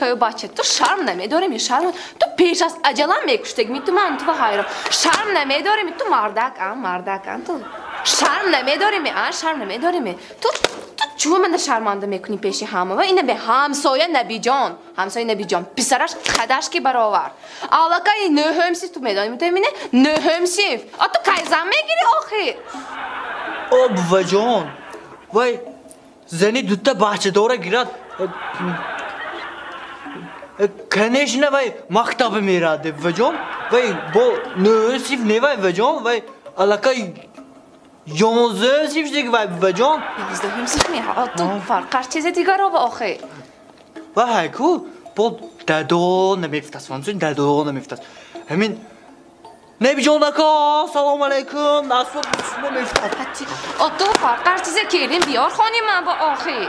آخه بچه تو شرم نمیداری می شرم تو پیش از اجلم میکشتگی می تو من تو حیرم شرم نمیداری می تو مردکم تو شرم نمیداری می شرم نمیداری می تو چون من شرمنده میکنی پیشی همه و اینه به همسایه نبی جان پسرش خداش کی برآورد آلاکای نهمسی تو میدانی میتونی نهمسی تو کایزم میگیری آخه بابا جان وای زنی دوتا بچه داره گیرد کنیش نه وای مکتب میراده و جان وای با نهمسیف نه وای جان وای آلاکای 11 سیف دیگه وای جان 11 سیف میاد تو فرق چیز دیگه رو با آخه وای کو با دادو نمیفتاس فانسون دادو نمیفتاس همین نبی جان دکا سلام علیکم نصف نمیفتاس تو فرق چیز کردیم بیار خانی من با آخه